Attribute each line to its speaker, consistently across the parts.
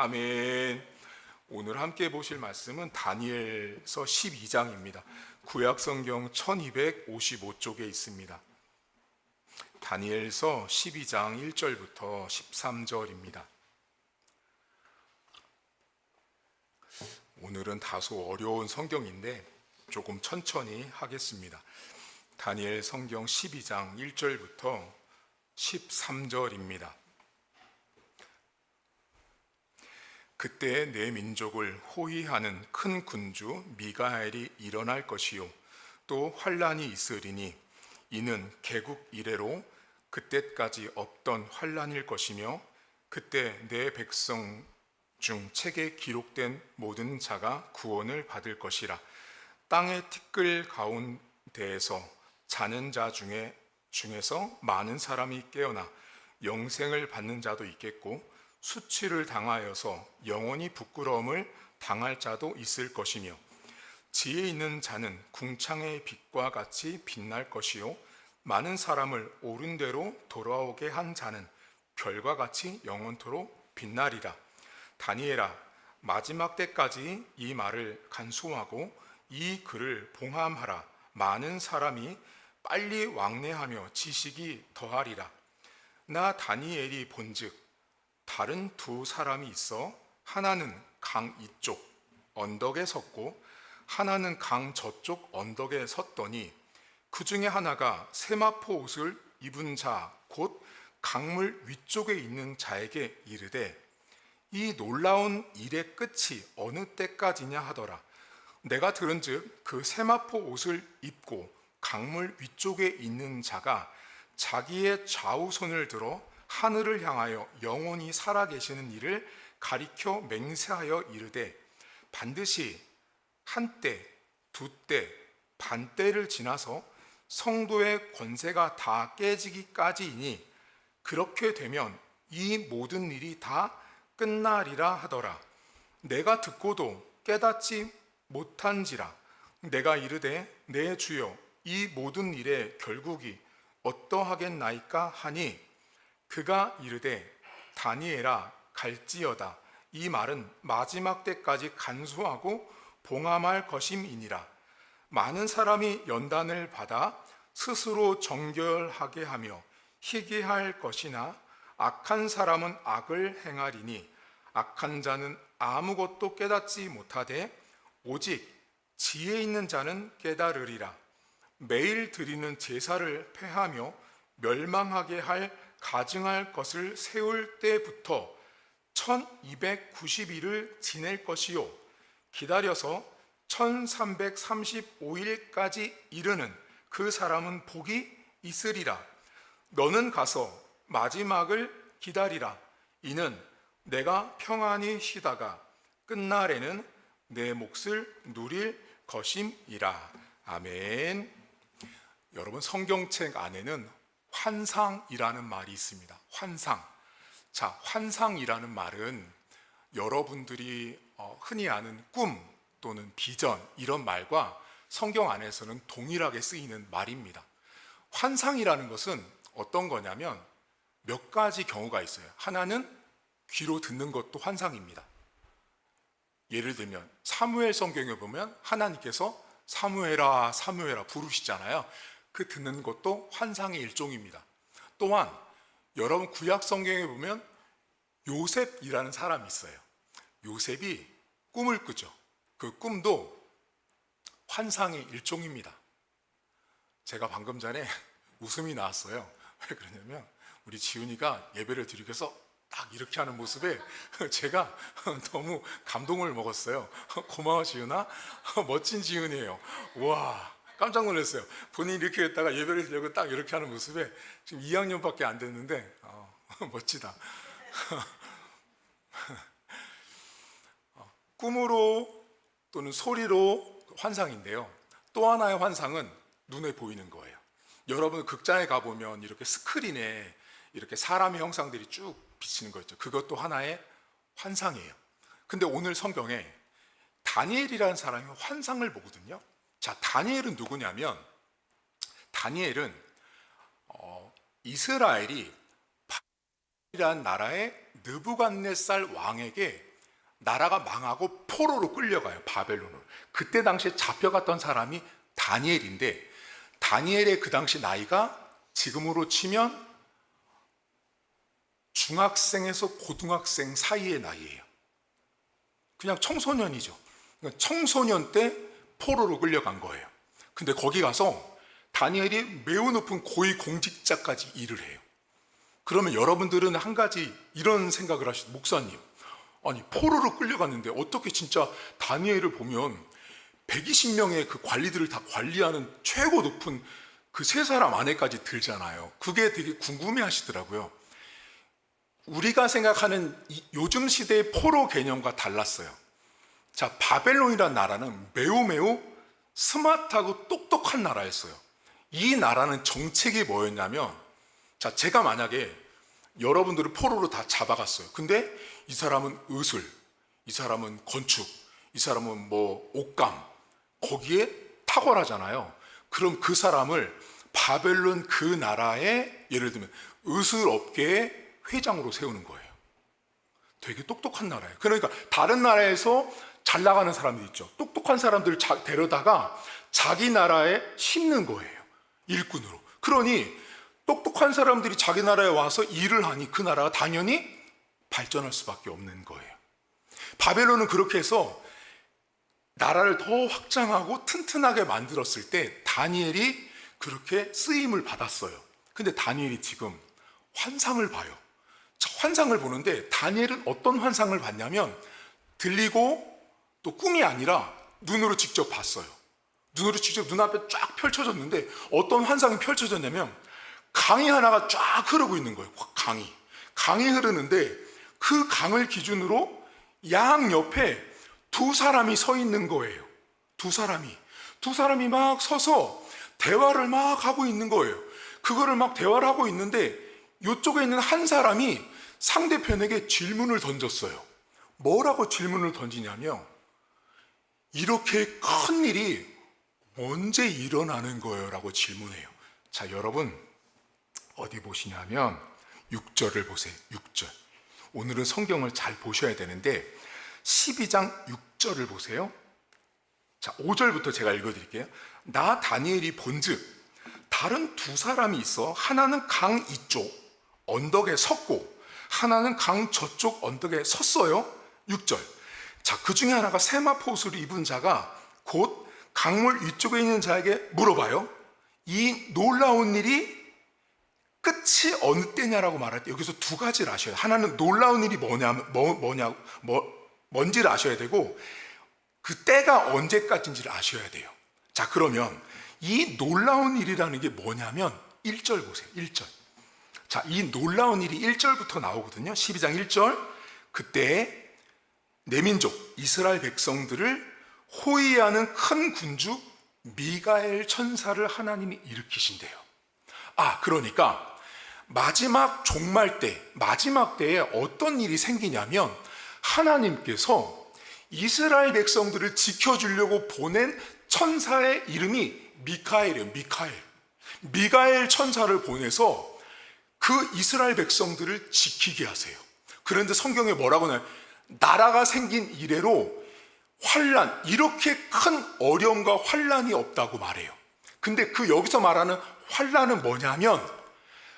Speaker 1: 아멘. 오늘 함께 보실 말씀은 다니엘서 12장입니다. 구약성경 1255쪽에 있습니다. 다니엘서 12장 1절부터 13절입니다. 오늘은 다소 어려운 성경인데 조금 천천히 하겠습니다. 다니엘 성경 12장 1절부터 13절입니다. 그때 내 민족을 호위하는 큰 군주 미가엘이 일어날 것이요 또 환란이 있으리니 이는 개국 이래로 그때까지 없던 환란일 것이며 그때 내 백성 중 책에 기록된 모든 자가 구원을 받을 것이라. 땅의 티끌 가운데에서 자는 자 중에서 많은 사람이 깨어나 영생을 받는 자도 있겠고 수치를 당하여서 영원히 부끄러움을 당할 자도 있을 것이며 지혜 있는 자는 궁창의 빛과 같이 빛날 것이요 많은 사람을 옳은 대로 돌아오게 한 자는 별과 같이 영원토록 빛나리라. 다니엘아, 마지막 때까지 이 말을 간수하고 이 글을 봉함하라. 많은 사람이 빨리 왕래하며 지식이 더하리라. 나 다니엘이 본즉 다른 두 사람이 있어 하나는 강 이쪽 언덕에 섰고 하나는 강 저쪽 언덕에 섰더니 그 중에 하나가 세마포 옷을 입은 자 곧 강물 위쪽에 있는 자에게 이르되 이 놀라운 일의 끝이 어느 때까지냐 하더라. 내가 들은즉 그 세마포 옷을 입고 강물 위쪽에 있는 자가 자기의 좌우 손을 들어 하늘을 향하여 영원히 살아계시는 이를 가리켜 맹세하여 이르되 반드시 한때, 두때, 반때를 지나서 성도의 권세가 다 깨지기까지이니 그렇게 되면 이 모든 일이 다 끝나리라 하더라. 내가 듣고도 깨닫지 못한지라. 내가 이르되 내 주여 이 모든 일의 결국이 어떠하겠나이까 하니 그가 이르되 다니엘아 갈지어다. 이 말은 마지막 때까지 간수하고 봉함할 것임이니라. 많은 사람이 연단을 받아 스스로 정결하게 하며 희귀할 것이나 악한 사람은 악을 행하리니 악한 자는 아무것도 깨닫지 못하되 오직 지혜 있는 자는 깨달으리라. 매일 드리는 제사를 폐하며 멸망하게 할 가증할 것을 세울 때부터 1290일을 지낼 것이요 기다려서 1335일까지 이르는 그 사람은 복이 있으리라. 너는 가서 마지막을 기다리라. 이는 내가 평안히 쉬다가 끝날에는 내 몫을 누릴 것임이라. 아멘. 여러분, 성경책 안에는 환상이라는 말이 있습니다. 환상. 자, 환상이라는 말은 여러분들이 흔히 아는 꿈 또는 비전 이런 말과 성경 안에서는 동일하게 쓰이는 말입니다. 환상이라는 것은 어떤 거냐면 몇 가지 경우가 있어요. 하나는 귀로 듣는 것도 환상입니다. 예를 들면 사무엘 성경에 보면 하나님께서 사무엘아 사무엘아 부르시잖아요. 그 듣는 것도 환상의 일종입니다. 또한 여러분 구약 성경에 보면 요셉이라는 사람이 있어요. 요셉이 꿈을 꾸죠. 그 꿈도 환상의 일종입니다. 제가 방금 전에 웃음이 나왔어요. 왜 그러냐면 우리 지훈이가 예배를 드리기 위해서 딱 이렇게 하는 모습에 제가 너무 감동을 먹었어요. 고마워 지훈아. 멋진 지훈이에요. 와, 깜짝 놀랐어요. 본인이 이렇게 했다가 예배를 드리려고 딱 이렇게 하는 모습에 지금 2학년밖에 안 됐는데 멋지다. 꿈으로 또는 소리로 환상인데요. 또 하나의 환상은 눈에 보이는 거예요. 여러분 극장에 가보면 이렇게 스크린에 이렇게 사람의 형상들이 쭉 비치는 거 있죠. 그것도 하나의 환상이에요. 근데 오늘 성경에 다니엘이라는 사람이 환상을 보거든요. 자, 다니엘은 누구냐면 다니엘은 이스라엘이 바벨이라는 나라의 느부갓네살 왕에게 나라가 망하고 포로로 끌려가요, 바벨론으로. 그때 당시에 잡혀갔던 사람이 다니엘인데, 다니엘의 그 당시 나이가 지금으로 치면 중학생에서 고등학생 사이의 나이예요. 그냥 청소년이죠. 그러니까 청소년 때 포로로 끌려간 거예요. 근데 거기 가서 다니엘이 매우 높은 고위 공직자까지 일을 해요. 그러면 여러분들은 한 가지 이런 생각을 하시죠. 목사님, 아니 포로로 끌려갔는데 어떻게 진짜 다니엘을 보면 120명의 그 관리들을 다 관리하는 최고 높은 그 세 사람 안에까지 들잖아요. 그게 되게 궁금해 하시더라고요. 우리가 생각하는 요즘 시대의 포로 개념과 달랐어요. 자, 바벨론이라는 나라는 매우 스마트하고 똑똑한 나라였어요. 이 나라는 정책이 뭐였냐면, 자, 제가 만약에 여러분들을 포로로 다 잡아갔어요. 근데 이 사람은 의술, 이 사람은 건축, 이 사람은 뭐 옷감, 거기에 탁월하잖아요. 그럼 그 사람을 바벨론 그 나라의 예를 들면 의술업계의 회장으로 세우는 거예요. 되게 똑똑한 나라예요. 그러니까 다른 나라에서 잘 나가는 사람들이 있죠. 똑똑한 사람들을 데려다가 자기 나라에 심는 거예요, 일꾼으로. 그러니 똑똑한 사람들이 자기 나라에 와서 일을 하니 그 나라가 당연히 발전할 수밖에 없는 거예요. 바벨론은 그렇게 해서 나라를 더 확장하고 튼튼하게 만들었을 때 다니엘이 그렇게 쓰임을 받았어요. 근데 다니엘이 지금 환상을 봐요. 환상을 보는데 다니엘은 어떤 환상을 봤냐면, 들리고 또 꿈이 아니라 눈으로 직접 봤어요. 눈으로 직접 눈앞에 쫙 펼쳐졌는데 어떤 환상이 펼쳐졌냐면, 강이 하나가 쫙 흐르고 있는 거예요. 강이 흐르는데 그 강을 기준으로 양 옆에 두 사람이 서 있는 거예요. 두 사람이 막 서서 대화를 막 하고 있는 거예요. 그거를 막 대화를 하고 있는데 이쪽에 있는 한 사람이 상대편에게 질문을 던졌어요. 뭐라고 질문을 던지냐면, 이렇게 큰 일이 언제 일어나는 거예요? 라고 질문해요. 자, 여러분 어디 보시냐면 6절을 보세요. 6절. 오늘은 성경을 잘 보셔야 되는데 12장 6절을 보세요. 자, 5절부터 제가 읽어드릴게요. 나 다니엘이 본즉 다른 두 사람이 있어 하나는 강 이쪽 언덕에 섰고 하나는 강 저쪽 언덕에 섰어요. 6절. 자, 그 중에 하나가 세마포 옷을 입은 자가 곧 강물 위쪽에 있는 자에게 물어봐요. 이 놀라운 일이 끝이 어느 때냐라고 말할 때 여기서 두 가지를 아셔야 돼요. 하나는 놀라운 일이 뭔지를 아셔야 되고, 그 때가 언제까지인지를 아셔야 돼요. 자, 그러면 이 놀라운 일이라는 게 뭐냐면 1절 보세요. 1절. 자, 이 놀라운 일이 1절부터 나오거든요. 12장 1절. 그때 내 민족 이스라엘 백성들을 호위하는 큰 군주 미가엘 천사를 하나님이 일으키신대요. 아, 그러니까 마지막 종말 때, 마지막 때에 어떤 일이 생기냐면 하나님께서 이스라엘 백성들을 지켜주려고 보낸 천사의 이름이 미카엘이에요. 미가엘 천사를 보내서 그 이스라엘 백성들을 지키게 하세요. 그런데 성경에 뭐라고 나요? 나라가 생긴 이래로 환란, 이렇게 큰 어려움과 환란이 없다고 말해요. 근데 그 여기서 말하는 환란은 뭐냐면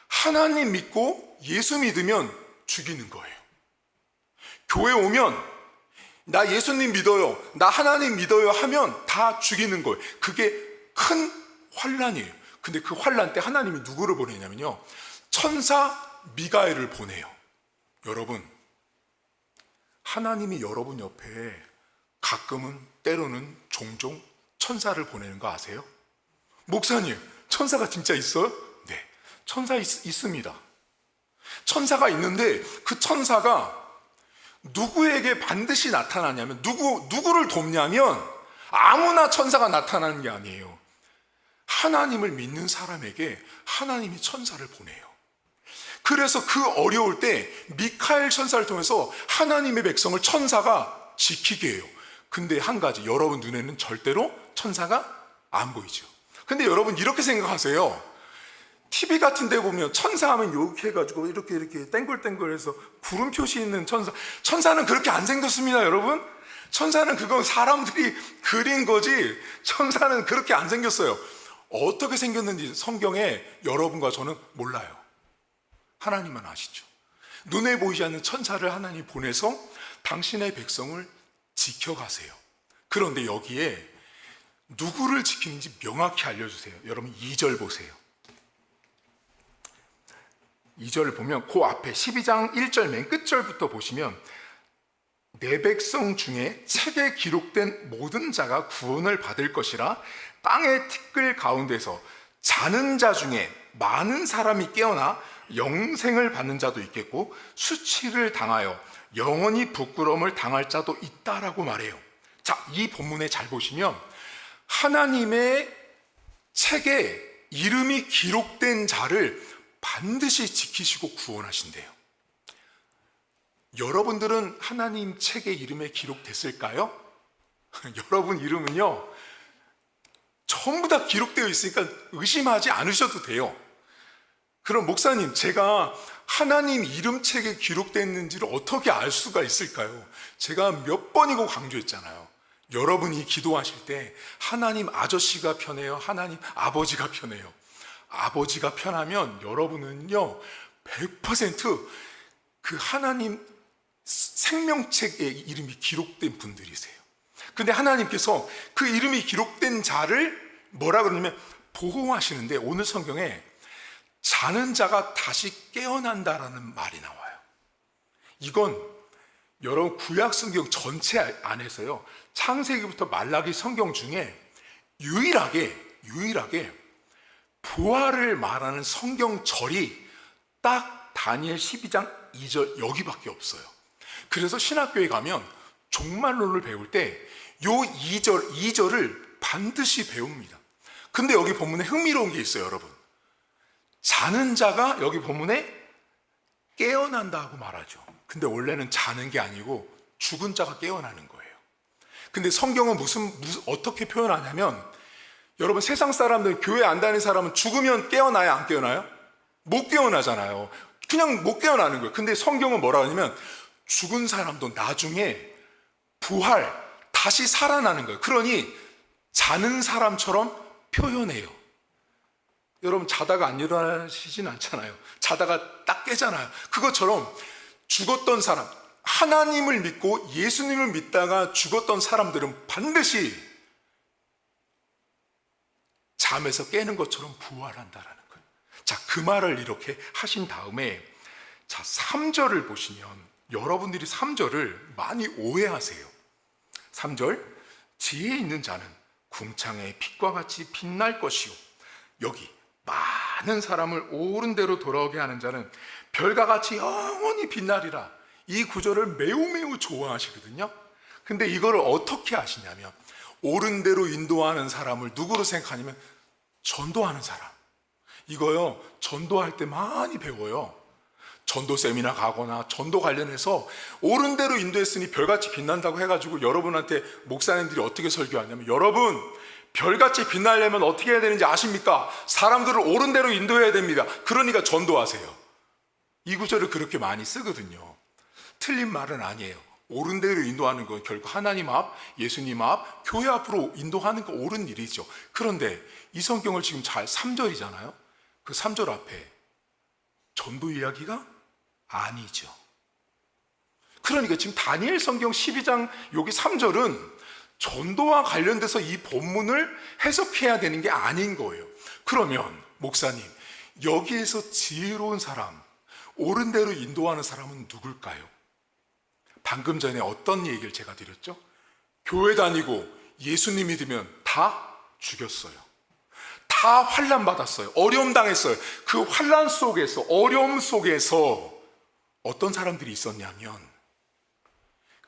Speaker 1: 하나님 믿고 예수 믿으면 죽이는 거예요. 교회 오면 나 예수님 믿어요, 나 하나님 믿어요 하면 다 죽이는 거예요. 그게 큰 환란이에요. 근데 그 환란 때 하나님이 누구를 보내냐면요, 천사 미가엘을 보내요. 여러분, 하나님이 여러분 옆에 가끔은 때로는 종종 천사를 보내는 거 아세요? 목사님, 천사가 진짜 있어요? 네, 천사 있습니다. 천사가 있는데 그 천사가 누구에게 반드시 나타나냐면 누구를 돕냐면 아무나 천사가 나타나는 게 아니에요. 하나님을 믿는 사람에게 하나님이 천사를 보내요. 그래서 그 어려울 때 미카엘 천사를 통해서 하나님의 백성을 천사가 지키게 해요. 근데 한 가지, 여러분 눈에는 절대로 천사가 안 보이죠. 근데 여러분 이렇게 생각하세요. TV 같은 데 보면 천사 하면 이렇게 해가지고 이렇게 땡글땡글해서 구름 표시 있는 천사. 천사는 그렇게 안 생겼습니다, 여러분. 천사는 그건 사람들이 그린 거지, 천사는 그렇게 안 생겼어요. 어떻게 생겼는지 성경에 여러분과 저는 몰라요. 하나님만 아시죠. 눈에 보이지 않는 천사를 하나님 보내서 당신의 백성을 지켜가세요. 그런데 여기에 누구를 지키는지 명확히 알려주세요. 여러분 2절 보세요. 2절을 보면 그 앞에 12장 1절 맨 끝절부터 보시면 내 백성 중에 책에 기록된 모든 자가 구원을 받을 것이라. 땅의 티끌 가운데서 자는 자 중에 많은 사람이 깨어나 영생을 받는 자도 있겠고 수치를 당하여 영원히 부끄러움을 당할 자도 있다라고 말해요. 자, 이 본문에 잘 보시면 하나님의 책에 이름이 기록된 자를 반드시 지키시고 구원하신대요. 여러분들은 하나님 책에 이름에 기록됐을까요? 여러분 이름은요, 전부 다 기록되어 있으니까 의심하지 않으셔도 돼요. 그럼 목사님, 제가 하나님 이름 책에 기록됐는지를 어떻게 알 수가 있을까요? 제가 몇 번이고 강조했잖아요. 여러분이 기도하실 때 하나님 아저씨가 편해요? 하나님 아버지가 편해요? 아버지가 편하면 여러분은요 100% 그 하나님 생명책에 이름이 기록된 분들이세요. 근데 하나님께서 그 이름이 기록된 자를 뭐라 그러냐면 보호하시는데, 오늘 성경에 자는 자가 다시 깨어난다라는 말이 나와요. 이건 여러분 구약 성경 전체 안에서요, 창세기부터 말라기 성경 중에 유일하게 부활을 말하는 성경절이 딱 다니엘 12장 2절 여기밖에 없어요. 그래서 신학교에 가면 종말론을 배울 때 요 2절을 반드시 배웁니다. 근데 여기 본문에 흥미로운 게 있어요, 여러분. 자는 자가 여기 본문에 깨어난다고 말하죠. 근데 원래는 자는 게 아니고 죽은 자가 깨어나는 거예요. 근데 성경은 어떻게 표현하냐면, 여러분 세상 사람들, 교회 안 다니는 사람은 죽으면 깨어나요, 안 깨어나요? 못 깨어나잖아요. 그냥 못 깨어나는 거예요. 근데 성경은 뭐라 하냐면 죽은 사람도 나중에 부활, 다시 살아나는 거예요. 그러니 자는 사람처럼 표현해요. 여러분 자다가 안 일어나시진 않잖아요. 자다가 딱 깨잖아요. 그것처럼 죽었던 사람, 하나님을 믿고 예수님을 믿다가 죽었던 사람들은 반드시 잠에서 깨는 것처럼 부활한다라는 거예요. 자, 그 말을 이렇게 하신 다음에, 자, 3절을 보시면 여러분들이 3절을 많이 오해하세요. 3절, 지혜 있는 자는 궁창의 빛과 같이 빛날 것이요, 여기 많은 사람을 옳은 대로 돌아오게 하는 자는 별과 같이 영원히 빛나리라. 이 구절을 매우 좋아하시거든요. 근데 이거를 어떻게 아시냐면, 옳은 대로 인도하는 사람을 누구로 생각하냐면 전도하는 사람. 이거요, 전도할 때 많이 배워요. 전도 세미나 가거나 전도 관련해서 옳은 대로 인도했으니 별같이 빛난다고 해가지고 여러분한테 목사님들이 어떻게 설교하냐면, 여러분 별같이 빛나려면 어떻게 해야 되는지 아십니까? 사람들을 옳은 대로 인도해야 됩니다. 그러니까 전도하세요. 이 구절을 그렇게 많이 쓰거든요. 틀린 말은 아니에요. 옳은 대로 인도하는 건 결국 하나님 앞, 예수님 앞, 교회 앞으로 인도하는 거 옳은 일이죠. 그런데 이 성경을 지금 3절이잖아요. 그 3절 앞에 전도 이야기가 아니죠. 그러니까 지금 다니엘 성경 12장 여기 3절은 전도와 관련돼서 이 본문을 해석해야 되는 게 아닌 거예요. 그러면 목사님, 여기에서 지혜로운 사람, 옳은 대로 인도하는 사람은 누굴까요? 방금 전에 어떤 얘기를 제가 드렸죠? 교회 다니고 예수님 믿으면 다 죽였어요. 다 환난 받았어요. 어려움 당했어요. 그 환난 속에서, 어려움 속에서 어떤 사람들이 있었냐면,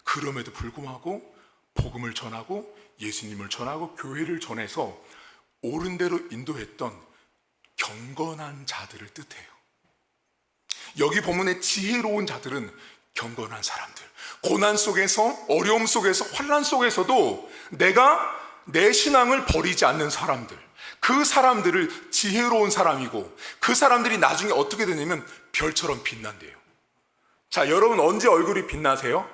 Speaker 1: 그럼에도 불구하고 복음을 전하고 예수님을 전하고 교회를 전해서 옳은 대로 인도했던 경건한 자들을 뜻해요. 여기 본문의 지혜로운 자들은 경건한 사람들, 고난 속에서, 어려움 속에서, 환난 속에서도 내가 내 신앙을 버리지 않는 사람들, 그 사람들을 지혜로운 사람이고 그 사람들이 나중에 어떻게 되냐면 별처럼 빛난대요. 자, 여러분 언제 얼굴이 빛나세요?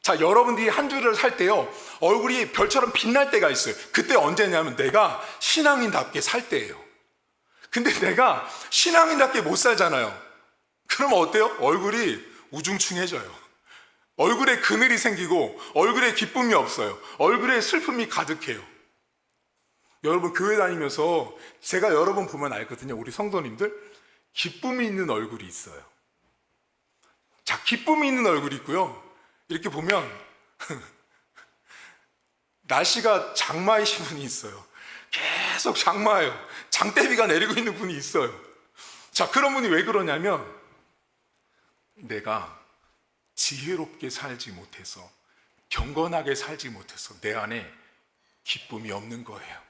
Speaker 1: 자, 여러분들이 한 주를 살 때요, 얼굴이 별처럼 빛날 때가 있어요. 그때 언제냐면 내가 신앙인답게 살 때예요. 근데 내가 신앙인답게 못 살잖아요. 그럼 어때요? 얼굴이 우중충해져요. 얼굴에 그늘이 생기고 얼굴에 기쁨이 없어요. 얼굴에 슬픔이 가득해요. 여러분 교회 다니면서 제가 여러분 보면 알거든요. 우리 성도님들 기쁨이 있는 얼굴이 있어요. 자, 기쁨이 있는 얼굴이 있고요. 이렇게 보면 날씨가 장마이신 분이 있어요. 계속 장마예요. 장대비가 내리고 있는 분이 있어요. 자, 그런 분이 왜 그러냐면 내가 지혜롭게 살지 못해서, 경건하게 살지 못해서 내 안에 기쁨이 없는 거예요.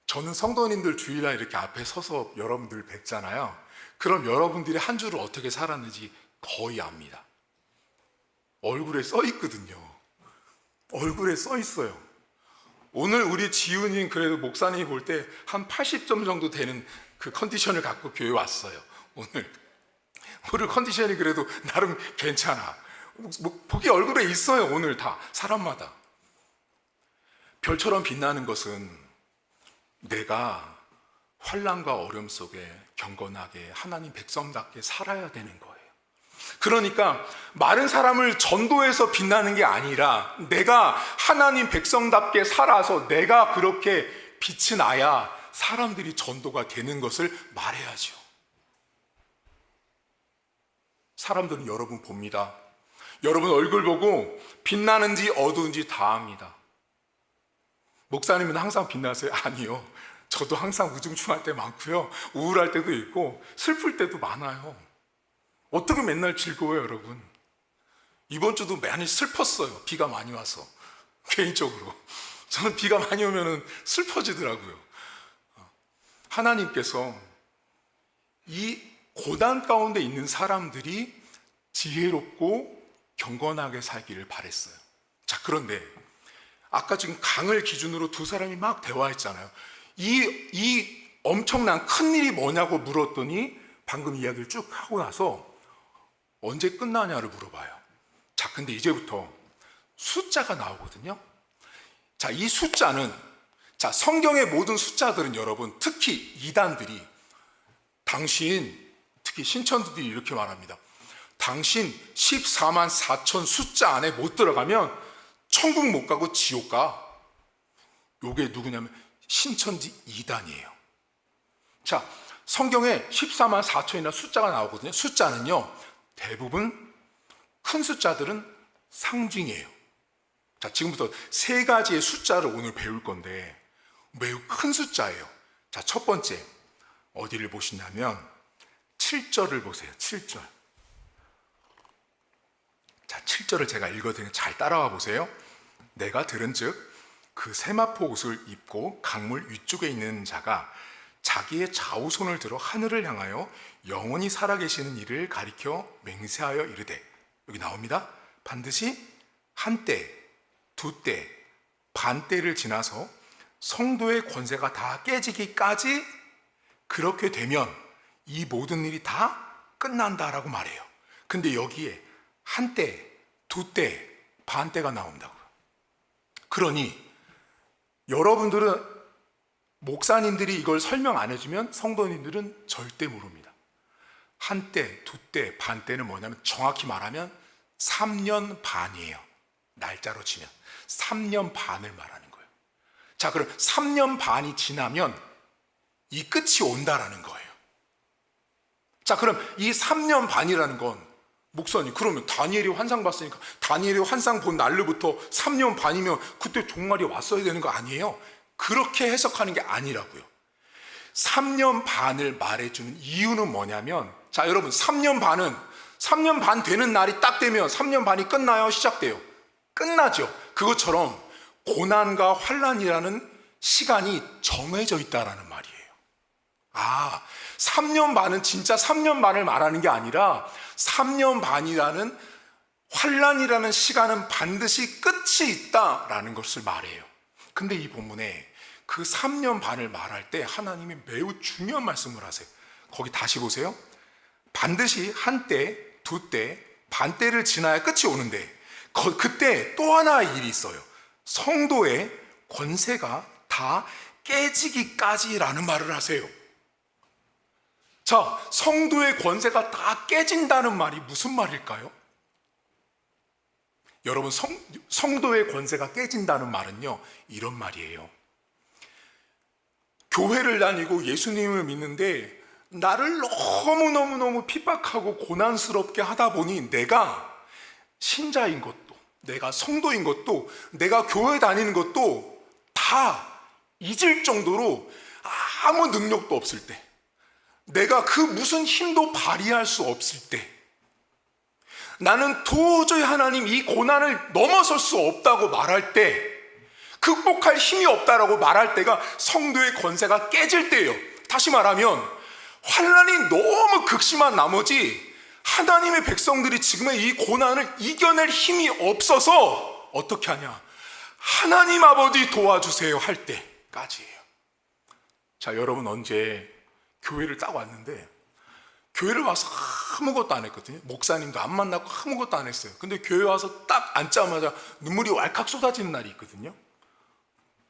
Speaker 1: 저는 성도님들 주일날 이렇게 앞에 서서 여러분들 뵙잖아요. 그럼 여러분들이 한 주를 어떻게 살았는지 거의 압니다. 얼굴에 써 있거든요. 얼굴에 써 있어요. 오늘 우리 지훈이 그래도 목사님이 볼 때 한 80점 정도 되는 그 컨디션을 갖고 교회 왔어요. 오늘 컨디션이 그래도 나름 괜찮아. 보기 얼굴에 있어요. 오늘 다 사람마다. 별처럼 빛나는 것은 내가 환난과 어려움 속에 경건하게 하나님 백성답게 살아야 되는 거예요. 그러니까 마른 사람을 전도해서 빛나는 게 아니라 내가 하나님 백성답게 살아서 내가 그렇게 빛이 나야 사람들이 전도가 되는 것을 말해야죠. 사람들은 여러분 봅니다. 여러분 얼굴 보고 빛나는지 어두운지 다 압니다. 목사님은 항상 빛나세요? 아니요. 저도 항상 우중충할 때 많고요. 우울할 때도 있고 슬플 때도 많아요. 어떻게 맨날 즐거워요, 여러분? 이번 주도 많이 슬펐어요. 비가 많이 와서. 개인적으로. 저는 비가 많이 오면 슬퍼지더라고요. 하나님께서 이 고난 가운데 있는 사람들이 지혜롭고 경건하게 살기를 바랬어요. 자, 그런데 아까 지금 강을 기준으로 두 사람이 막 대화했잖아요. 이 엄청난 큰 일이 뭐냐고 물었더니 방금 이야기를 쭉 하고 나서 언제 끝나냐를 물어봐요. 자, 근데 이제부터 숫자가 나오거든요. 자, 이 숫자는, 자, 성경의 모든 숫자들은 여러분, 특히 이단들이 특히 신천들이 이렇게 말합니다. 당신 14만 4천 숫자 안에 못 들어가면 천국 못 가고 지옥 가. 요게 누구냐면 신천지 이단이에요. 자, 성경에 14만 4천이나 숫자가 나오거든요. 숫자는요, 대부분 큰 숫자들은 상징이에요. 자, 지금부터 세 가지의 숫자를 오늘 배울 건데 매우 큰 숫자예요. 자, 첫 번째 어디를 보시냐면 7절을 보세요. 7절. 자, 7절을 제가 읽어드리면 잘 따라와 보세요. 내가 들은즉 그 세마포 옷을 입고 강물 위쪽에 있는 자가 자기의 좌우손을 들어 하늘을 향하여 영원히 살아계시는 이를 가리켜 맹세하여 이르되, 여기 나옵니다. 반드시 한때, 두때, 반때를 지나서 성도의 권세가 다 깨지기까지 그렇게 되면 이 모든 일이 다 끝난다라고 말해요. 근데 여기에 한때, 두때, 반때가 나온다고요. 그러니 여러분들은 목사님들이 이걸 설명 안 해주면 성도님들은 절대 모릅니다. 한때, 두때, 반때는 뭐냐면 정확히 말하면 3년 반이에요. 날짜로 치면 3년 반을 말하는 거예요. 자, 그럼 3년 반이 지나면 이 끝이 온다라는 거예요. 자, 그럼 이 3년 반이라는 건 목사님, 그러면 다니엘이 환상 봤으니까 다니엘이 환상 본 날로부터 3년 반이면 그때 종말이 왔어야 되는 거 아니에요? 그렇게 해석하는 게 아니라고요. 3년 반을 말해주는 이유는 뭐냐면, 자, 여러분, 3년 반 되는 날이 딱 되면 3년 반이 끝나요? 시작돼요? 끝나죠. 그것처럼 고난과 환난이라는 시간이 정해져 있다라는 말이에요. 아, 3년 반은 진짜 3년 반을 말하는 게 아니라 3년 반이라는 환난이라는 시간은 반드시 끝이 있다라는 것을 말해요. 근데 이 본문에 그 3년 반을 말할 때 하나님이 매우 중요한 말씀을 하세요. 거기 다시 보세요. 반드시 한때, 두때, 반때를 지나야 끝이 오는데 그때 또 하나의 일이 있어요. 성도의 권세가 다 깨지기까지라는 말을 하세요. 자, 성도의 권세가 다 깨진다는 말이 무슨 말일까요? 여러분, 성도의 권세가 깨진다는 말은요, 이런 말이에요. 교회를 다니고 예수님을 믿는데 나를 너무너무 핍박하고 고난스럽게 하다 보니 내가 신자인 것도, 내가 성도인 것도, 내가 교회 다니는 것도 다 잊을 정도로 아무 능력도 없을 때, 내가 그 무슨 힘도 발휘할 수 없을 때, 나는 도저히 하나님 이 고난을 넘어설 수 없다고 말할 때, 극복할 힘이 없다라고 말할 때가 성도의 권세가 깨질 때예요. 다시 말하면 환난이 너무 극심한 나머지 하나님의 백성들이 지금의 이 고난을 이겨낼 힘이 없어서 어떻게 하냐? 하나님 아버지 도와주세요 할 때까지예요. 자, 여러분 언제 교회를 딱 왔는데 교회를 와서 아무것도 안 했거든요. 목사님도 안 만나고 아무것도 안 했어요. 근데 교회 와서 딱 앉자마자 눈물이 왈칵 쏟아지는 날이 있거든요.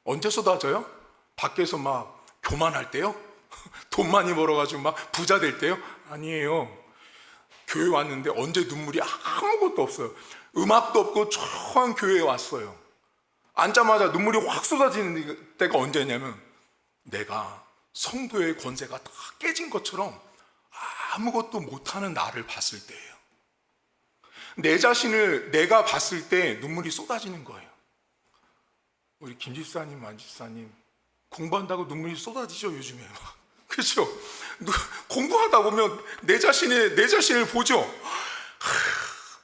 Speaker 1: 언제 쏟아져요? 밖에서 막 교만할 때요? 돈 많이 벌어가지고 막 부자 될 때요? 아니에요. 교회 왔는데 언제 눈물이 아무것도 없어요. 음악도 없고 조용한 교회에 왔어요. 앉자마자 눈물이 확 쏟아지는 때가 언제냐면 내가 성도의 권세가 다 깨진 것처럼 아무것도 못하는 나를 봤을 때예요. 내 자신을 내가 봤을 때 눈물이 쏟아지는 거예요. 우리 김 집사님, 만 집사님 공부한다고 눈물이 쏟아지죠 요즘에 막. 그렇죠? 공부하다 보면 내 자신을 보죠.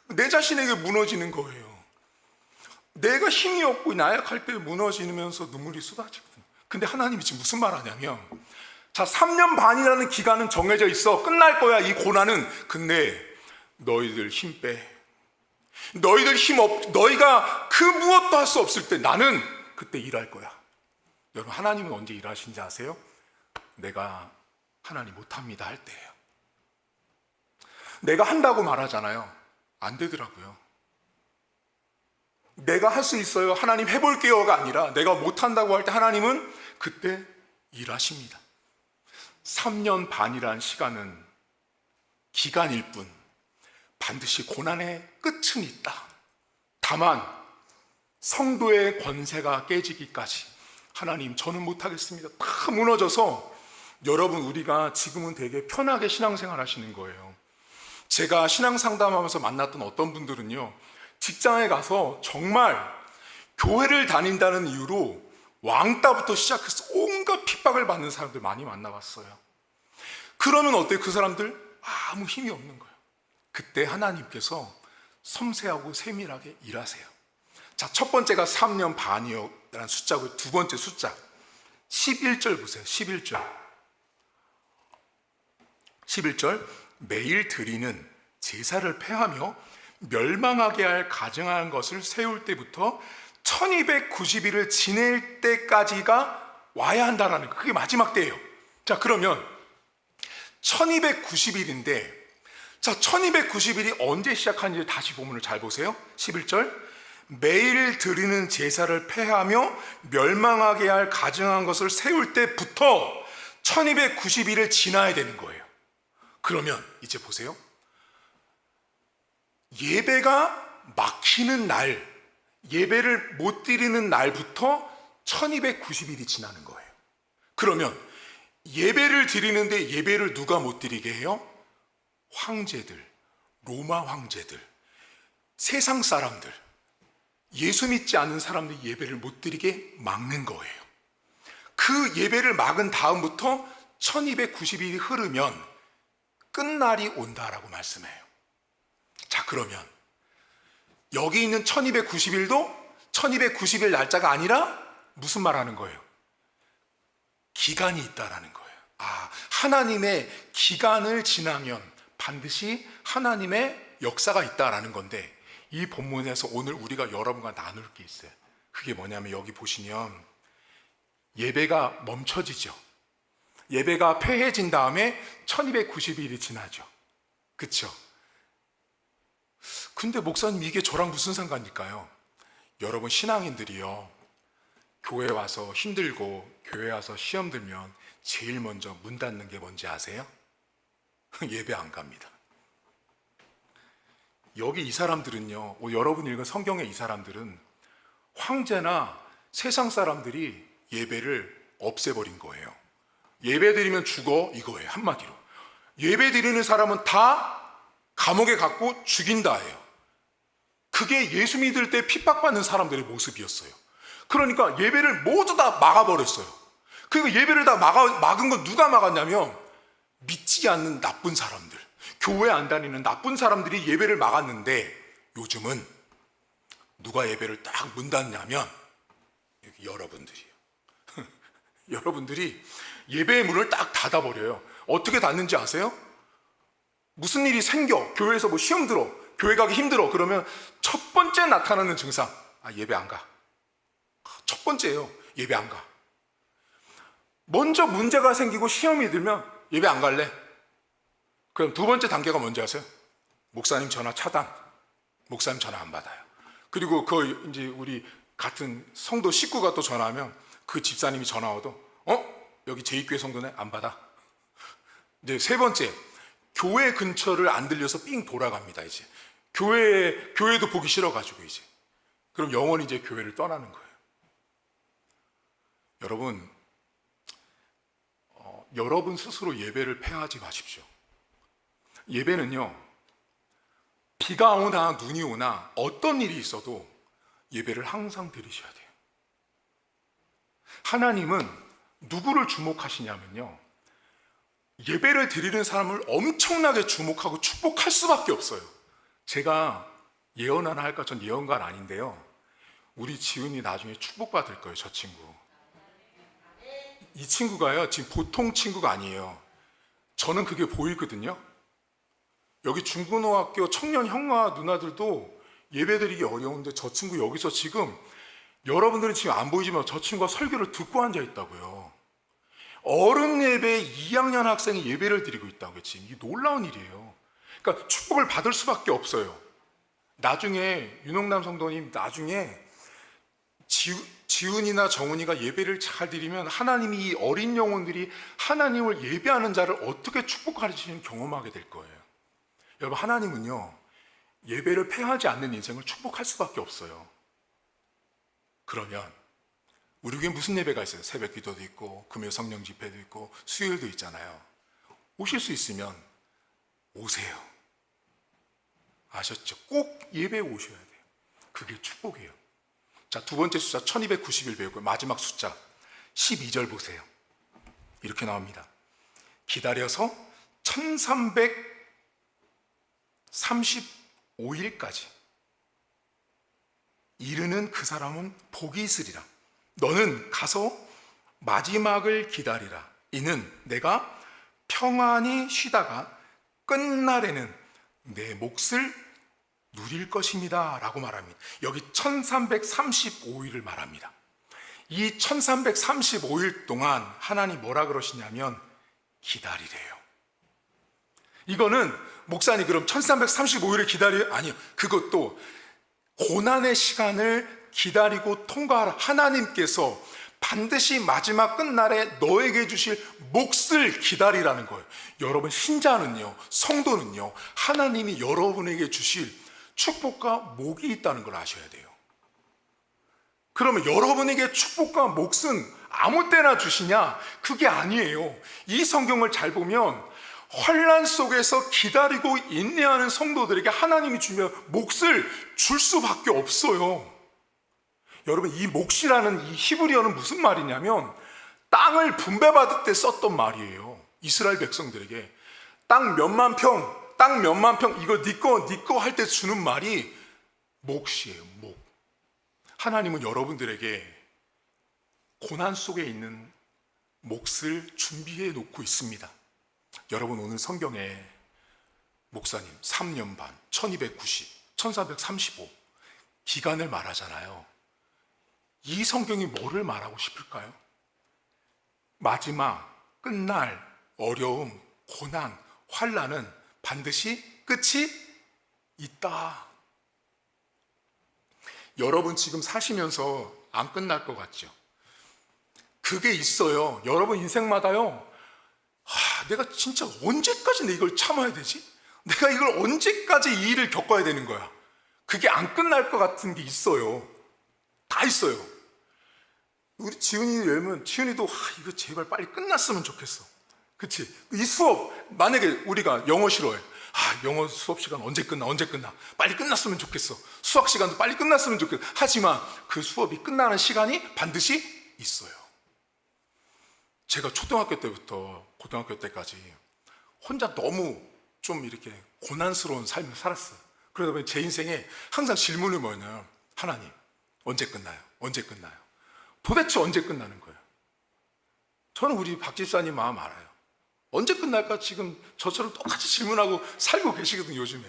Speaker 1: 내 자신에게 무너지는 거예요. 내가 힘이 없고 나약할 때 무너지면서 눈물이 쏟아지거든요. 근데 하나님이 지금 무슨 말 하냐면, 자, 3년 반이라는 기간은 정해져 있어. 끝날 거야 이 고난은. 근데 너희들 힘 빼. 너희들 너희가 그 무엇도 할 수 없을 때 나는 그때 일할 거야. 여러분, 하나님은 언제 일하신지 아세요? 내가 하나님 못합니다 할 때예요. 내가 한다고 말하잖아요. 안 되더라고요. 내가 할 수 있어요, 하나님 해볼게요가 아니라 내가 못한다고 할 때 하나님은 그때 일하십니다. 3년 반이란 시간은 기간일 뿐 반드시 고난의 끝은 있다. 다만 성도의 권세가 깨지기까지 하나님 저는 못하겠습니다. 다 무너져서 여러분, 우리가 지금은 되게 편하게 신앙생활 하시는 거예요. 제가 신앙상담하면서 만났던 어떤 분들은요, 직장에 가서 정말 교회를 다닌다는 이유로 왕따부터 시작해서 온갖 핍박을 받는 사람들 많이 만나봤어요. 그러면 어때요? 그 사람들 아무 힘이 없는 거예요. 그때 하나님께서 섬세하고 세밀하게 일하세요. 자, 첫 번째가 3년 반이라는 숫자고, 두 번째 숫자 11절 보세요. 11절 매일 드리는 제사를 폐하며 멸망하게 할 가증한 것을 세울 때부터 1290일을 지낼 때까지가 와야 한다라는 거. 그게 마지막 때예요. 자, 그러면 1290일인데, 자, 1290일이 언제 시작하는지 다시 본문을 잘 보세요. 11절 매일 드리는 제사를 폐하며 멸망하게 할 가증한 것을 세울 때부터 1290일을 지나야 되는 거예요. 그러면 이제 보세요. 예배가 막히는 날, 예배를 못 드리는 날부터 1290일이 지나는 거예요. 그러면 예배를 드리는데 예배를 누가 못 드리게 해요? 황제들, 로마 황제들, 세상 사람들, 예수 믿지 않는 사람들이 예배를 못 드리게 막는 거예요. 그 예배를 막은 다음부터 1290일이 흐르면 끝날이 온다라고 말씀해요. 자, 그러면 여기 있는 1290일도 1290일 날짜가 아니라 무슨 말 하는 거예요? 기간이 있다라는 거예요. 아, 하나님의 기간을 지나면 반드시 하나님의 역사가 있다라는 건데, 이 본문에서 오늘 우리가 여러분과 나눌 게 있어요. 그게 뭐냐면 여기 보시면 예배가 멈춰지죠. 예배가 폐해진 다음에 1290일이 지나죠. 그쵸? 근데 목사님, 이게 저랑 무슨 상관일까요? 여러분, 신앙인들이요, 교회 와서 힘들고 교회 와서 시험 들면 제일 먼저 문 닫는 게 뭔지 아세요? 예배 안 갑니다. 여기 이 사람들은요, 여러분 읽은 성경의 이 사람들은 황제나 세상 사람들이 예배를 없애버린 거예요. 예배 드리면 죽어, 이거예요. 한마디로. 예배 드리는 사람은 다 감옥에 갖고 죽인다예요. 그게 예수 믿을 때 핍박받는 사람들의 모습이었어요. 그러니까 예배를 모두 다 막아버렸어요. 그리고 예배를 다 막은 건 누가 막았냐면 믿지 않는 나쁜 사람들, 교회 안 다니는 나쁜 사람들이 예배를 막았는데, 요즘은 누가 예배를 딱 문 닫냐면 여러분들이에요. 여러분들이 예배의 문을 딱 닫아버려요. 어떻게 닫는지 아세요? 무슨 일이 생겨, 교회에서 뭐 시험 들어, 교회 가기 힘들어, 그러면 첫 번째 나타나는 증상, 예배 안 가. 첫 번째예요. 예배 안 가. 먼저 문제가 생기고 시험이 들면 예배 안 갈래. 그럼 두 번째 단계가 뭔지 아세요? 목사님 전화 차단. 목사님 전화 안 받아요. 그리고 그 이제 우리 같은 성도 식구가 또 전화하면 그 집사님이 전화 와도 여기 제2교회 성도네? 안 받아. 이제 세 번째, 교회 근처를 안 들려서 삥 돌아갑니다. 이제 교회도 보기 싫어가지고 이제 그럼 영원히 이제 교회를 떠나는 거예요. 여러분, 여러분 스스로 예배를 폐하지 마십시오. 예배는요, 비가 오나 눈이 오나 어떤 일이 있어도 예배를 항상 드리셔야 돼요. 하나님은 누구를 주목하시냐면요, 예배를 드리는 사람을 엄청나게 주목하고 축복할 수밖에 없어요. 제가 예언 하나 할까? 전 예언가는 아닌데요, 우리 지은이 나중에 축복받을 거예요. 저 친구, 이 친구가요, 지금 보통 친구가 아니에요. 저는 그게 보이거든요. 여기 중고등학교 청년 형아 누나들도 예배드리기 어려운데 저 친구 여기서 지금, 여러분들은 지금 안 보이지만 저 친구가 설교를 듣고 앉아 있다고요. 어른 예배 2학년 학생이 예배를 드리고 있다고요. 지금 이게 놀라운 일이에요. 그러니까 축복을 받을 수밖에 없어요. 나중에 윤홍남 성도님, 나중에 지훈이나 정훈이가 예배를 잘 드리면 하나님이 이 어린 영혼들이 하나님을 예배하는 자를 어떻게 축복하시는 경험하게 될 거예요. 여러분, 하나님은요, 예배를 폐하지 않는 인생을 축복할 수밖에 없어요. 그러면 우리 교회 무슨 예배가 있어요? 새벽 기도도 있고 금요 성령 집회도 있고 수요일도 있잖아요. 오실 수 있으면 오세요. 아셨죠? 꼭 예배에 오셔야 돼요. 그게 축복이에요. 자, 두 번째 숫자 1290일 배우고 마지막 숫자 12절 보세요. 이렇게 나옵니다. 기다려서 1335일까지 이르는 그 사람은 복이 있으리라. 너는 가서 마지막을 기다리라. 이는 내가 평안히 쉬다가 끝날에는 내 몫을 누릴 것입니다 라고 말합니다. 여기 1335일을 말합니다. 이 1335일 동안 하나님 뭐라 그러시냐면 기다리래요. 이거는 목사님 그럼 1335일을 기다려요? 아니요. 그것도 고난의 시간을 기다리고 통과하라. 하나님께서 반드시 마지막 끝날에 너에게 주실 몫을 기다리라는 거예요. 여러분, 신자는요, 성도는요, 하나님이 여러분에게 주실 축복과 목이 있다는 걸 아셔야 돼요. 그러면 여러분에게 축복과 몫은 아무 때나 주시냐? 그게 아니에요. 이 성경을 잘 보면 환난 속에서 기다리고 인내하는 성도들에게 하나님이 주면 몫을 줄 수밖에 없어요. 여러분, 이 몫이라는 이 히브리어는 무슨 말이냐면 땅을 분배받을 때 썼던 말이에요. 이스라엘 백성들에게 땅 몇만 평 이거 네 거 할 때 주는 말이 몫이에요. 몫. 하나님은 여러분들에게 고난 속에 있는 몫을 준비해 놓고 있습니다. 여러분, 오늘 성경에 목사님 3년 반, 1290, 1435 기간을 말하잖아요. 이 성경이 뭐를 말하고 싶을까요? 마지막 끝날 어려움, 고난, 환난은 반드시 끝이 있다. 여러분 지금 사시면서 안 끝날 것 같죠? 그게 있어요. 여러분 인생마다요. 내가 진짜 언제까지 이걸 참아야 되지? 내가 이걸 언제까지 이 일을 겪어야 되는 거야? 그게 안 끝날 것 같은 게 있어요. 다 있어요. 우리 지훈이 열면 지훈이도 이거 제발 빨리 끝났으면 좋겠어. 그치? 이 수업 만약에 우리가 영어 싫어해. 영어 수업 시간 언제 끝나? 빨리 끝났으면 좋겠어. 수학 시간도 빨리 끝났으면 좋겠어. 하지만 그 수업이 끝나는 시간이 반드시 있어요. 제가 초등학교 때부터 고등학교 때까지 혼자 너무 좀 이렇게 고난스러운 삶을 살았어요. 그러다 보니 제 인생에 항상 질문이 뭐냐면, 하나님 언제 끝나요? 도대체 언제 끝나는 거예요? 저는 우리 박 집사님 마음 알아요. 언제 끝날까? 지금 저처럼 똑같이 질문하고 살고 계시거든요. 요즘에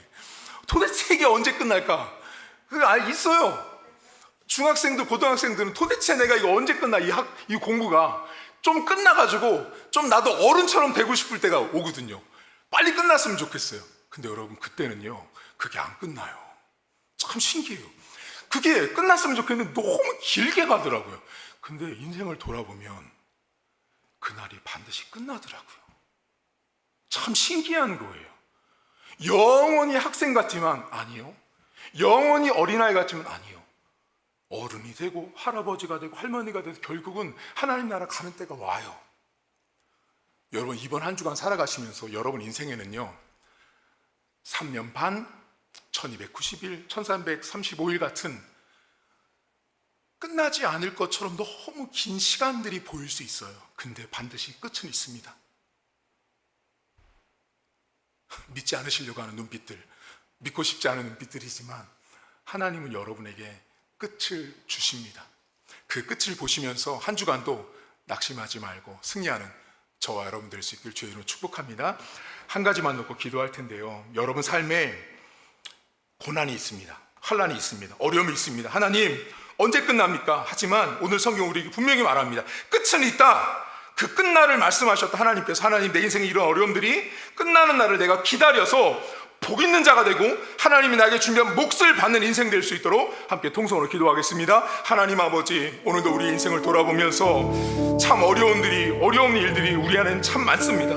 Speaker 1: 도대체 이게 언제 끝날까? 그게 있어요. 중학생들 고등학생들은 도대체 내가 이거 언제 끝나, 이 공부가 좀 끝나가지고 좀 나도 어른처럼 되고 싶을 때가 오거든요. 빨리 끝났으면 좋겠어요. 근데 여러분 그때는요 그게 안 끝나요. 참 신기해요. 그게 끝났으면 좋겠는데 너무 길게 가더라고요. 근데 인생을 돌아보면 그날이 반드시 끝나더라고요. 참 신기한 거예요. 영원히 학생 같지만 아니요. 영원히 어린아이 같지만 아니요. 어른이 되고 할아버지가 되고 할머니가 돼서 결국은 하나님 나라 가는 때가 와요. 여러분 이번 한 주간 살아가시면서 여러분 인생에는요 3년 반, 1290일, 1335일 같은 끝나지 않을 것처럼 너무 긴 시간들이 보일 수 있어요. 근데 반드시 끝은 있습니다. 믿지 않으시려고 하는 눈빛들, 믿고 싶지 않은 눈빛들이지만 하나님은 여러분에게 끝을 주십니다. 그 끝을 보시면서 한 주간도 낙심하지 말고 승리하는 저와 여러분 될 수 있길 주의 이름으로 축복합니다. 한 가지만 놓고 기도할 텐데요, 여러분 삶에 고난이 있습니다. 환난이 있습니다. 어려움이 있습니다. 하나님 언제 끝납니까? 하지만 오늘 성경 우리에게 분명히 말합니다. 끝은 있다. 그 끝날을 말씀하셨다. 하나님께서 하나님 내 인생에 이런 어려움들이 끝나는 날을 내가 기다려서 복 있는 자가 되고 하나님이 나에게 준비한 몫을 받는 인생 될 수 있도록 함께 통성으로 기도하겠습니다. 하나님 아버지, 오늘도 우리 인생을 돌아보면서 참 어려운 일들이 우리 안에는 참 많습니다.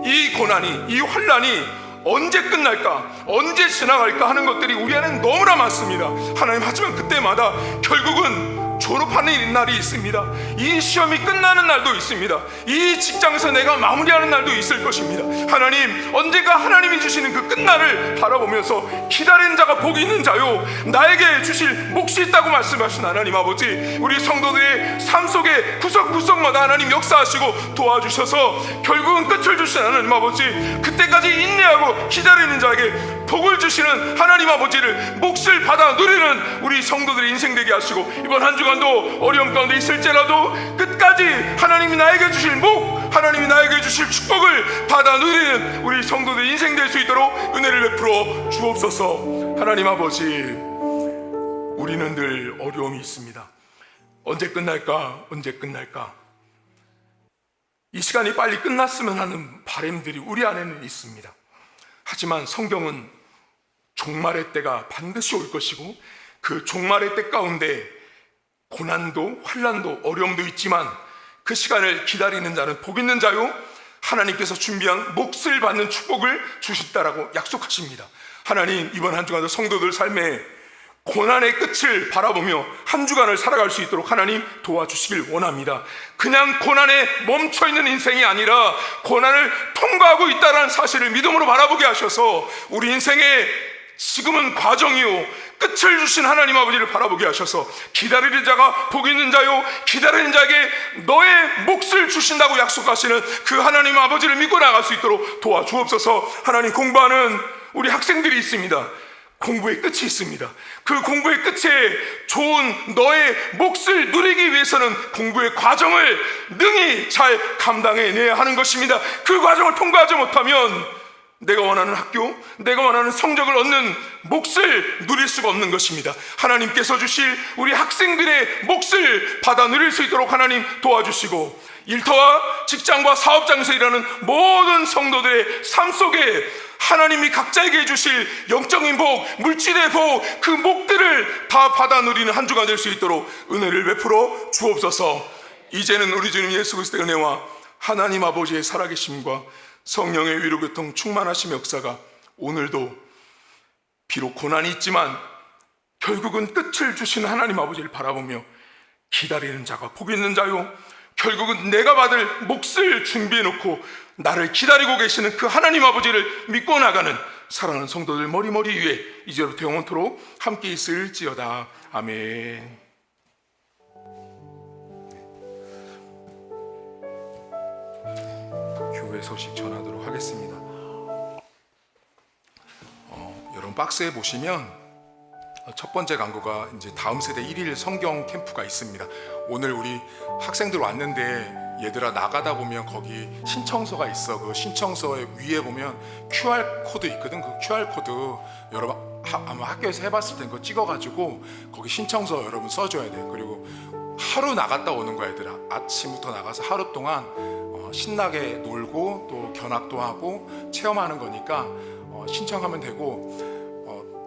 Speaker 1: 이 고난이, 이 환난이 언제 끝날까, 언제 지나갈까 하는 것들이 우리 안에는 너무나 많습니다. 하나님, 하지만 그때마다 결국은 졸업하는 날이 있습니다. 이 시험이 끝나는 날도 있습니다. 이 직장에서 내가 마무리하는 날도 있을 것입니다. 하나님, 언젠가 하나님이 주시는 그 끝날을 바라보면서 기다리는 자가 복이 있는 자요, 나에게 주실 몫이 있다고 말씀하신 하나님 아버지, 우리 성도들의 삶 속에 구석구석마다 하나님 역사하시고 도와주셔서 결국은 끝을 주신 하나님 아버지, 그때까지 인내하고 기다리는 자에게 복을 주시는 하나님 아버지를 몫을 받아 누리는 우리 성도들의 인생 되게 하시고, 이번 한 주간도 어려움 가운데 있을지라도 끝까지 하나님이 나에게 주실 복, 하나님이 나에게 주실 축복을 받아 누리는 우리 성도들의 인생 될 수 있도록 은혜를 베풀어 주옵소서. 하나님 아버지, 우리는 늘 어려움이 있습니다. 언제 끝날까? 이 시간이 빨리 끝났으면 하는 바람들이 우리 안에는 있습니다. 하지만 성경은 종말의 때가 반드시 올 것이고, 그 종말의 때 가운데 고난도 환난도 어려움도 있지만 그 시간을 기다리는 자는 복 있는 자요, 하나님께서 준비한 몫을 받는 축복을 주신다라고 약속하십니다. 하나님, 이번 한 주간도 성도들 삶에 고난의 끝을 바라보며 한 주간을 살아갈 수 있도록 하나님 도와주시길 원합니다. 그냥 고난에 멈춰있는 인생이 아니라 고난을 통과하고 있다는 사실을 믿음으로 바라보게 하셔서 우리 인생의 지금은 과정이요, 끝을 주신 하나님 아버지를 바라보게 하셔서 기다리는 자가 복 있는 자요, 기다리는 자에게 너의 몫을 주신다고 약속하시는 그 하나님 아버지를 믿고 나갈 수 있도록 도와주옵소서. 하나님, 공부하는 우리 학생들이 있습니다. 공부의 끝이 있습니다. 그 공부의 끝에 좋은 너의 몫을 누리기 위해서는 공부의 과정을 능히 잘 감당해내야 하는 것입니다. 그 과정을 통과하지 못하면 내가 원하는 학교, 내가 원하는 성적을 얻는 몫을 누릴 수가 없는 것입니다. 하나님께서 주실 우리 학생들의 몫을 받아 누릴 수 있도록 하나님 도와주시고, 일터와 직장과 사업장에서 일하는 모든 성도들의 삶 속에 하나님이 각자에게 주실 영적인 복, 물질의 복, 그 복들을 다 받아 누리는 한 주가 될 수 있도록 은혜를 베풀어 주옵소서. 이제는 우리 주님 예수 그리스도의 은혜와 하나님 아버지의 살아계심과 성령의 위로교통 충만하심의 역사가 오늘도 비록 고난이 있지만 결국은 끝을 주시는 하나님 아버지를 바라보며 기다리는 자가 복 있는 자요, 결국은 내가 받을 몫을 준비해놓고 나를 기다리고 계시는 그 하나님 아버지를 믿고 나가는 사랑하는 성도들 머리머리 위에 이제부터 영원토록 함께 있을지어다. 아멘. 교회 소식 전하도록 하겠습니다. 여러분 박스에 보시면 첫 번째 광고가 이제 다음 세대 1일 성경 캠프가 있습니다. 오늘 우리 학생들 왔는데 얘들아 나가다 보면 거기 신청서가 있어. 그 신청서 위에 보면 QR 코드 있거든. 그 QR 코드 여러분 아마 학교에서 해봤을 때 그거 찍어가지고 거기 신청서 여러분 써줘야 돼. 그리고 하루 나갔다 오는 거야 얘들아. 아침부터 나가서 하루 동안 신나게 놀고 또 견학도 하고 체험하는 거니까 신청하면 되고,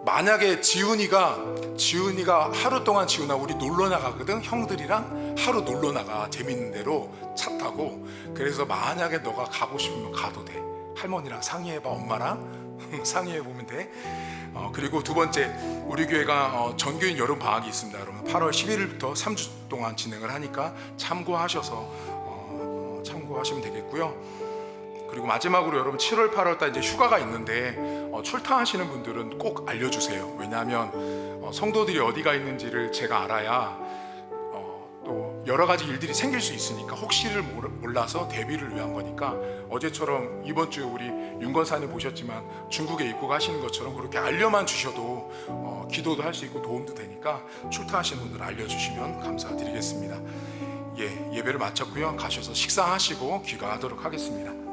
Speaker 1: 만약에 지훈이가 하루 동안 지훈아 우리 놀러 나가거든. 형들이랑 하루 놀러 나가. 재밌는 데로 차 타고. 그래서 만약에 너가 가고 싶으면 가도 돼. 할머니랑 상의해봐. 엄마랑 상의해보면 돼. 그리고 두 번째, 우리 교회가 정규인 여름 방학이 있습니다. 여러분 8월 11일부터 3주 동안 진행을 하니까 참고하시면 되겠고요. 그리고 마지막으로 여러분 7월 8월 달 이제 휴가가 있는데 출타하시는 분들은 꼭 알려주세요. 왜냐하면 성도들이 어디가 있는지를 제가 알아야 또 여러 가지 일들이 생길 수 있으니까, 혹시를 몰라서 대비를 위한 거니까, 어제처럼 이번 주 우리 윤건사님 보셨지만 중국에 입국하시는 것처럼 그렇게 알려만 주셔도 기도도 할 수 있고 도움도 되니까 출타하시는 분들 알려주시면 감사드리겠습니다. 예배를 마쳤고요. 가셔서 식사하시고 귀가하도록 하겠습니다.